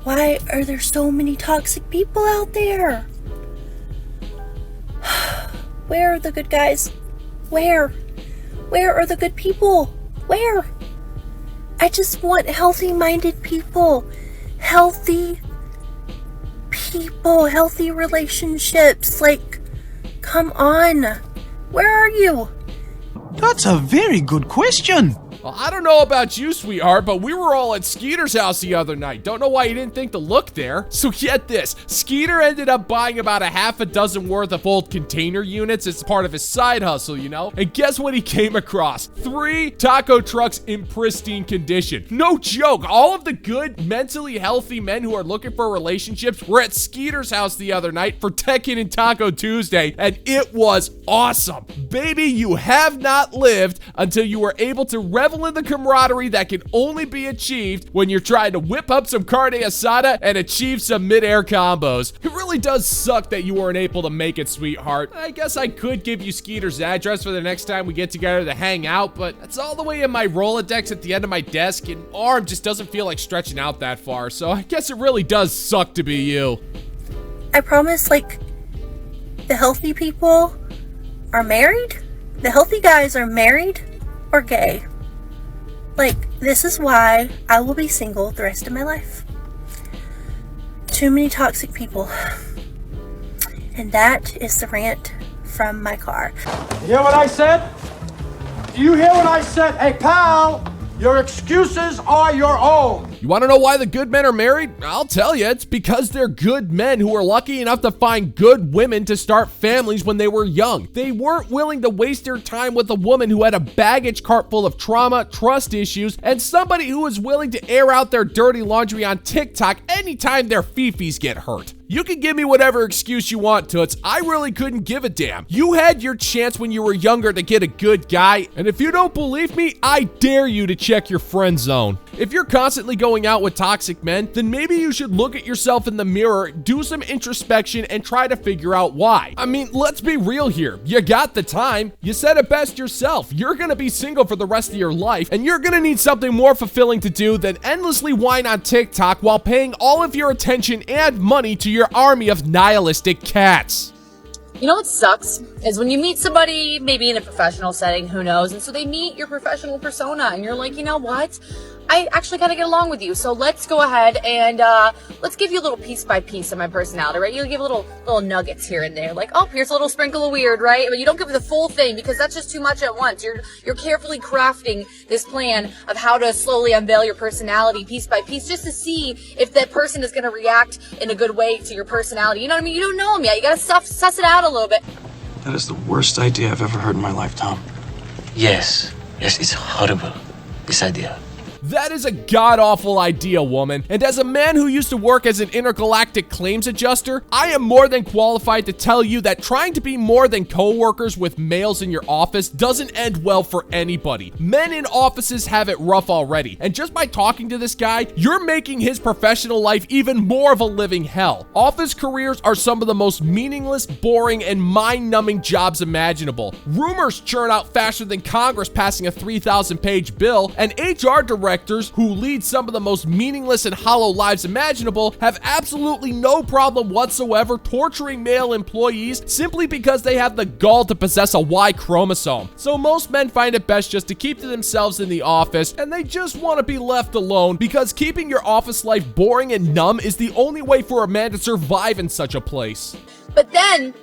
Why are there so many toxic people out there? Where are the good guys? Where? Where are the good people? Where? I just want healthy-minded people. Healthy people. Healthy relationships. Like, come on. Where are you? That's a very good question. Well, I don't know about you, sweetheart, but we were all at Skeeter's house the other night. Don't know why you didn't think to look there. So get this, Skeeter ended up buying about a half a dozen worth of old container units as part of his side hustle, you know? And guess what he came across? 3 taco trucks in pristine condition. No joke, all of the good, mentally healthy men who are looking for relationships were at Skeeter's house the other night for Tekken and Taco Tuesday, and it was awesome. Baby, you have not lived until you were able to revel in the camaraderie that can only be achieved when you're trying to whip up some carne asada and achieve some mid-air combos. It really does suck that you weren't able to make it, sweetheart. I guess I could give you Skeeter's address for the next time we get together to hang out, but that's all the way in my Rolodex at the end of my desk, and arm just doesn't feel like stretching out that far, so I guess it really does suck to be you. I promise, like, the healthy people are married? The healthy guys are married or gay? Like, this is why I will be single the rest of my life. Too many toxic people. And that is the rant from my car. You hear what I said? Do you hear what I said? Hey, pal, your excuses are your own. You want to know why the good men are married? I'll tell you, it's because they're good men who were lucky enough to find good women to start families when they were young. They weren't willing to waste their time with a woman who had a baggage cart full of trauma, trust issues, and somebody who was willing to air out their dirty laundry on TikTok anytime their fifis get hurt. You can give me whatever excuse you want, Toots. I really couldn't give a damn. You had your chance when you were younger to get a good guy, and if you don't believe me, I dare you to check your friend zone. If you're constantly going out with toxic men, then maybe you should look at yourself in the mirror, do some introspection, and try to figure out why. I mean, let's be real here. You got the time. You said it best yourself. You're gonna be single for the rest of your life, and you're gonna need something more fulfilling to do than endlessly whine on TikTok while paying all of your attention and money to your army of nihilistic cats. You know what sucks is when you meet somebody, maybe in a professional setting, who knows, and so they meet your professional persona, and you're like, you know what? I actually gotta get along with you, so let's go ahead and let's give you a little piece by piece of my personality, right? You give little nuggets here and there, like, oh, here's a little sprinkle of weird, right? But you don't give the full thing because that's just too much at once. You're carefully crafting this plan of how to slowly unveil your personality piece by piece, just to see if that person is gonna react in a good way to your personality. You know what I mean? You don't know them yet. You gotta suss it out a little bit. That is the worst idea I've ever heard in my life, Tom. Yes, it's horrible, this idea. That is a god-awful idea, woman. And as a man who used to work as an intergalactic claims adjuster, I am more than qualified to tell you that trying to be more than co-workers with males in your office doesn't end well for anybody. Men in offices have it rough already, and just by talking to this guy, you're making his professional life even more of a living hell. Office careers are some of the most meaningless, boring, and mind-numbing jobs imaginable. Rumors churn out faster than Congress passing a 3,000-page bill, and HR directors who lead some of the most meaningless and hollow lives imaginable have absolutely no problem whatsoever torturing male employees simply because they have the gall to possess a Y chromosome. So most men find it best just to keep to themselves in the office, and they just want to be left alone because keeping your office life boring and numb is the only way for a man to survive in such a place. But then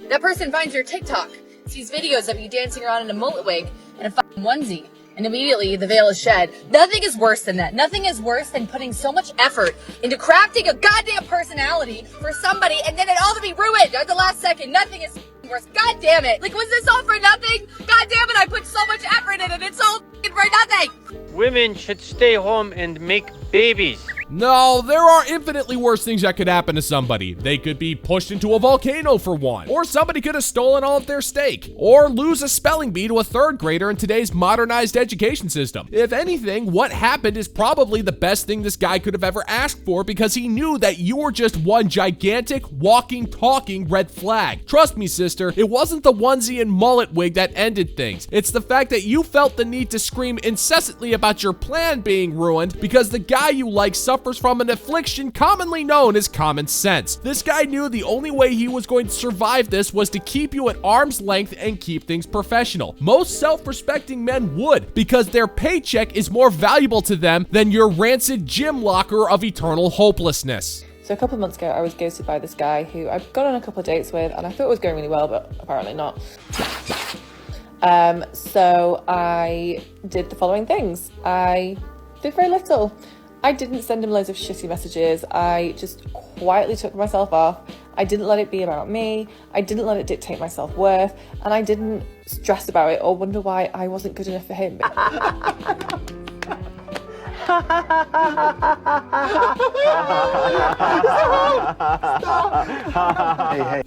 that person finds your TikTok, sees videos of you dancing around in a mullet wig and a fucking onesie. And immediately the veil is shed. Nothing is worse than that. Nothing is worse than putting so much effort into crafting a goddamn personality for somebody and then it all to be ruined at the last second. Nothing is worse. God damn it. Like, was this all for nothing? God damn it, I put so much effort in it and it's all for nothing. Women should stay home and make babies. No, there are infinitely worse things that could happen to somebody. They could be pushed into a volcano for one, or somebody could have stolen all of their steak, or lose a spelling bee to a third grader in today's modernized education system. If anything, what happened is probably the best thing this guy could have ever asked for because he knew that you were just one gigantic, walking, talking red flag. Trust me, sister, it wasn't the onesie and mullet wig that ended things. It's the fact that you felt the need to scream incessantly about your plan being ruined because the guy you like suffered suffers from an affliction commonly known as common sense. This guy knew the only way he was going to survive this was to keep you at arm's length and keep things professional. Most self-respecting men would, because their paycheck is more valuable to them than your rancid gym locker of eternal hopelessness. So a couple of months ago, I was ghosted by this guy who I've gone on a couple of dates with, and I thought it was going really well, but apparently not. So I did the following things. I did very little. I didn't send him loads of shitty messages. I just quietly took myself off. I didn't let it be about me. I didn't let it dictate my self-worth. And I didn't stress about it or wonder why I wasn't good enough for him.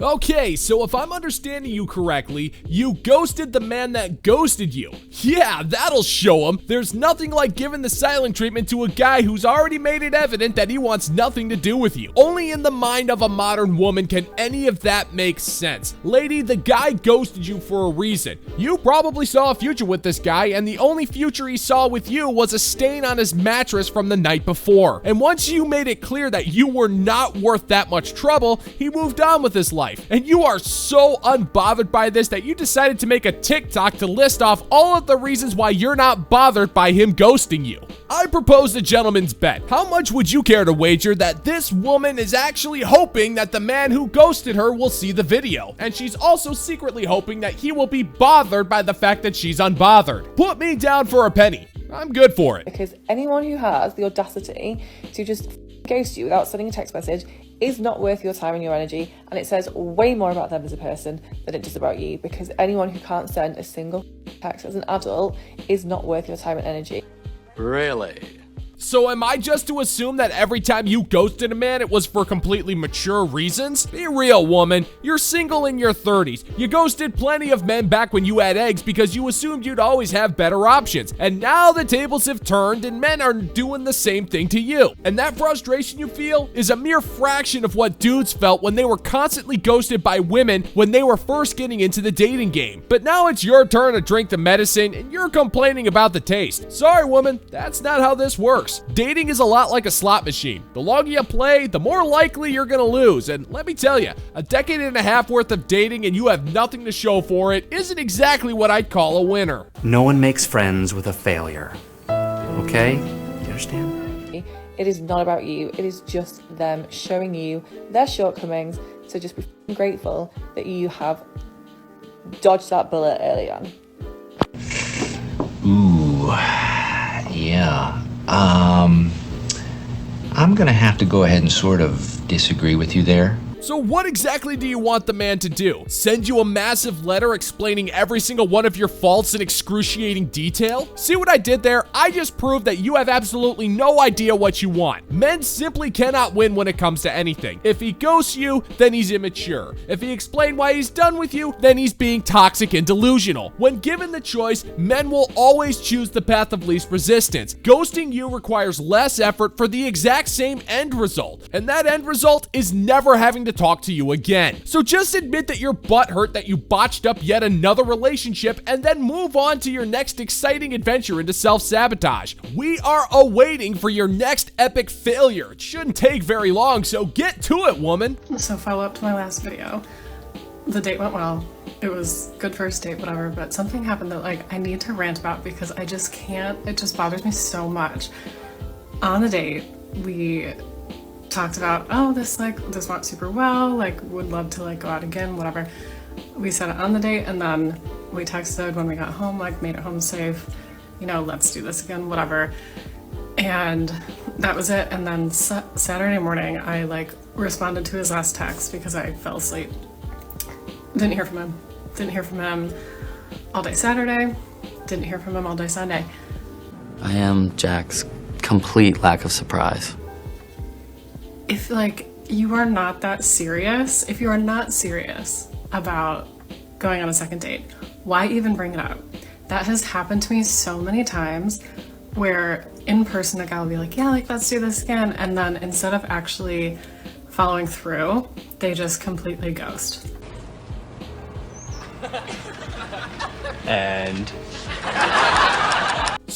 Okay, so if I'm understanding you correctly, you ghosted the man that ghosted you. Yeah, that'll show him. There's nothing like giving the silent treatment to a guy who's already made it evident that he wants nothing to do with you. Only in the mind of a modern woman can any of that make sense. Lady, the guy ghosted you for a reason. You probably saw a future with this guy, and the only future he saw with you was a stain on his mattress from the night before. And once you made it clear that you were not worth that much trouble, he moved on with his life. And you are so unbothered by this that you decided to make a TikTok to list off all of the reasons why you're not bothered by him ghosting you. I propose a gentleman's bet. How much would you care to wager that this woman is actually hoping that the man who ghosted her will see the video? And she's also secretly hoping that he will be bothered by the fact that she's unbothered. Put me down for a penny. I'm good for it. Because anyone who has the audacity to just ghost you without sending a text message is not worth your time and your energy, and it says way more about them as a person than it does about you, because anyone who can't send a single text as an adult is not worth your time and energy. Really? So am I just to assume that every time you ghosted a man, it was for completely mature reasons? Be real, woman. You're single in your 30s. You ghosted plenty of men back when you had eggs because you assumed you'd always have better options. And now the tables have turned and men are doing the same thing to you. And that frustration you feel is a mere fraction of what dudes felt when they were constantly ghosted by women when they were first getting into the dating game. But now it's your turn to drink the medicine and you're complaining about the taste. Sorry, woman. That's not how this works. Dating is a lot like a slot machine. The longer you play, the more likely you're gonna lose. And let me tell you, a decade and a half worth of dating and you have nothing to show for it isn't exactly what I'd call a winner. No one makes friends with a failure. Okay? You understand? It is not about you. It is just them showing you their shortcomings. So just be grateful that you have dodged that bullet early on. Ooh, yeah. I'm gonna have to go ahead and sort of disagree with you there. So what exactly do you want the man to do? Send you a massive letter explaining every single one of your faults in excruciating detail? See what I did there? I just proved that you have absolutely no idea what you want. Men simply cannot win when it comes to anything. If he ghosts you, then he's immature. If he explained why he's done with you, then he's being toxic and delusional. When given the choice, men will always choose the path of least resistance. Ghosting you requires less effort for the exact same end result. And that end result is never having to talk to you again. So just admit that you're butthurt that you botched up yet another relationship and then move on to your next exciting adventure into self-sabotage. We are awaiting for your next epic failure. It shouldn't take very long, so get to it, woman. So follow up to my last video. The date went well. It was good first date, whatever, but something happened that like I need to rant about because I just can't, it just bothers me so much. On the date, we talked about, oh, this went super well, like would love to like go out again, whatever. We said it on the date and then we texted when we got home, like made it home safe, you know, let's do this again, whatever. And that was it. And then Saturday morning, I like responded to his last text because I fell asleep. Didn't hear from him all day Saturday. Didn't hear from him all day Sunday. I am Jack's complete lack of surprise. If like you are not that serious, if you are not serious about going on a second date, why even bring it up? That has happened to me so many times where in person a guy will be like, yeah, like let's do this again. And then instead of actually following through, they just completely ghost.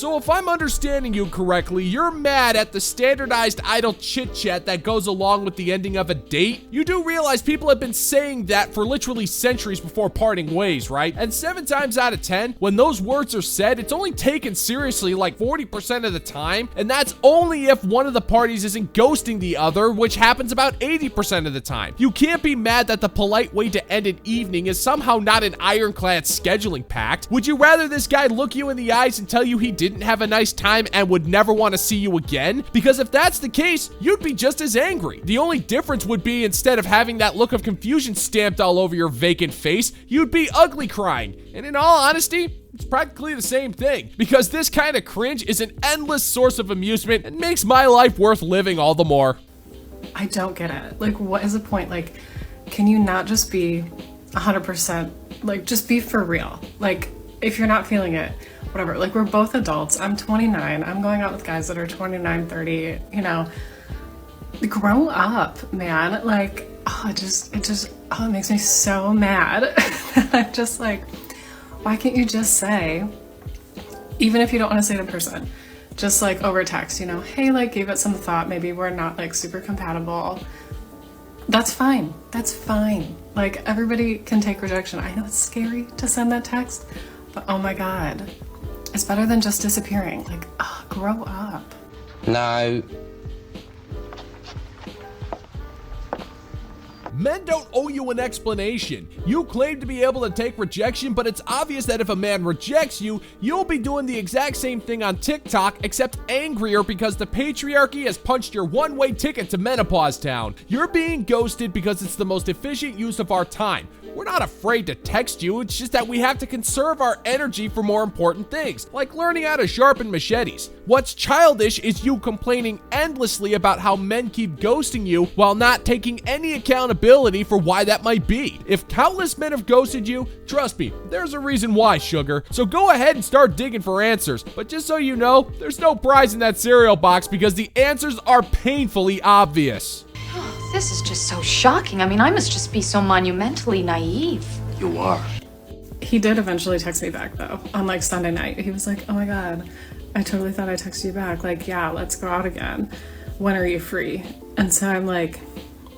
So if I'm understanding you correctly, you're mad at the standardized idle chit-chat that goes along with the ending of a date? You do realize people have been saying that for literally centuries before parting ways, right? And 7 times out of 10, when those words are said, it's only taken seriously like 40% of the time, and that's only if one of the parties isn't ghosting the other, which happens about 80% of the time. You can't be mad that the polite way to end an evening is somehow not an ironclad scheduling pact. Would you rather this guy look you in the eyes and tell you he didn't have a nice time and would never want to see you again? Because if that's the case, you'd be just as angry. The only difference would be instead of having that look of confusion stamped all over your vacant face, you'd be ugly crying. And in all honesty, it's practically the same thing, because this kind of cringe is an endless source of amusement and makes my life worth living all the more. I don't get it. Like, what is the point? Like, can you not just be 100%, like, just be for real? Like, if you're not feeling it, whatever. Like, we're both adults. I'm 29. I'm going out with guys that are 29, 30, you know. Grow up, man. Like, it makes me so mad. I'm just like, why can't you just say, even if you don't want to say it in person, just like over text, you know, hey, like, give it some thought. Maybe we're not like super compatible. That's fine. That's fine. Like, everybody can take rejection. I know it's scary to send that text, but oh my God, it's better than just disappearing. Like, grow up. No. Men don't owe you an explanation. You claim to be able to take rejection, but it's obvious that if a man rejects you, you'll be doing the exact same thing on TikTok, except angrier because the patriarchy has punched your one-way ticket to menopause town. You're being ghosted because it's the most efficient use of our time. We're not afraid to text you, it's just that we have to conserve our energy for more important things, like learning how to sharpen machetes. What's childish is you complaining endlessly about how men keep ghosting you while not taking any accountability for why that might be. If countless men have ghosted you, trust me, there's a reason why, sugar. So go ahead and start digging for answers. But just so you know, there's no prize in that cereal box because the answers are painfully obvious. This is just so shocking. I mean, I must just be so monumentally naive. You are. He did eventually text me back though, on like Sunday night. He was like, oh my God, I totally thought I texted you back. Like, yeah, let's go out again. When are you free? And so I'm like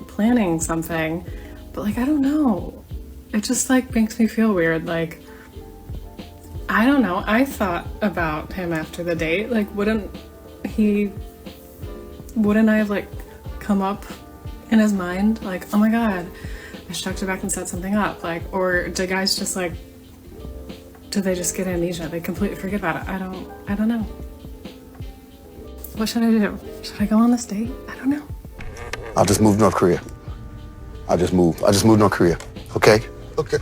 planning something, but like, I don't know. It just like makes me feel weird. Like, I don't know. I thought about him after the date. Like, wouldn't I have like come up in his mind, like, oh my God, I should talk to her back and set something up, like, or do guys just like, do they just get amnesia? They completely forget about it. I don't know. What should I do? Should I go on this date? I don't know. I'll just move to North Korea. I'll just move to North Korea. Okay? Okay.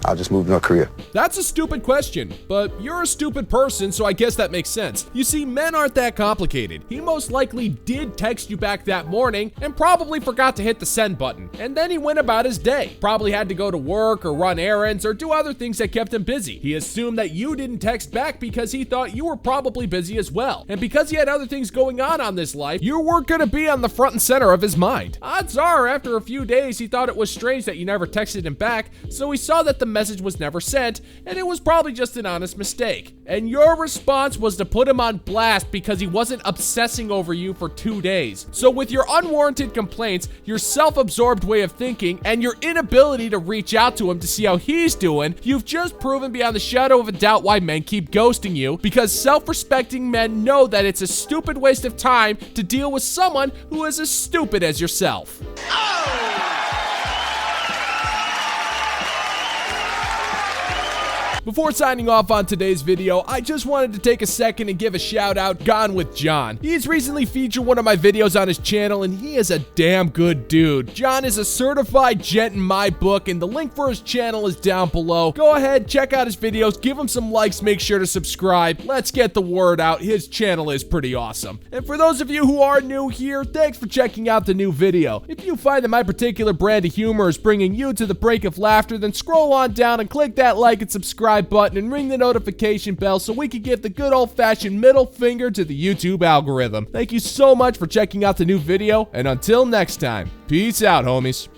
I'll just move to North Korea. That's a stupid question, but you're a stupid person, so I guess that makes sense. You see, men aren't that complicated. He most likely did text you back that morning and probably forgot to hit the send button. And then he went about his day. Probably had to go to work or run errands or do other things that kept him busy. He assumed that you didn't text back because he thought you were probably busy as well. And because he had other things going on this life, you weren't gonna be on the front and center of his mind. Odds are, after a few days, he thought it was strange that you never texted him back, so he saw that the message was never sent, and it was probably just an honest mistake. And your response was to put him on blast because he wasn't obsessing over you for 2 days. So with your unwarranted complaints, your self-absorbed way of thinking, and your inability to reach out to him to see how he's doing, you've just proven beyond the shadow of a doubt why men keep ghosting you, because self-respecting men know that it's a stupid waste of time to deal with someone who is as stupid as yourself. Before signing off on today's video, I just wanted to take a second and give a shout out Gone with John. He's recently featured one of my videos on his channel and he is a damn good dude. John is a certified gent in my book and the link for his channel is down below. Go ahead, check out his videos, give him some likes, make sure to subscribe. Let's get the word out. His channel is pretty awesome. And for those of you who are new here, thanks for checking out the new video. If you find that my particular brand of humor is bringing you to the brink of laughter, then scroll on down and click that like and subscribe button and ring the notification bell so we can give the good old-fashioned middle finger to the YouTube algorithm. Thank you so much for checking out the new video, and until next time, peace out, homies.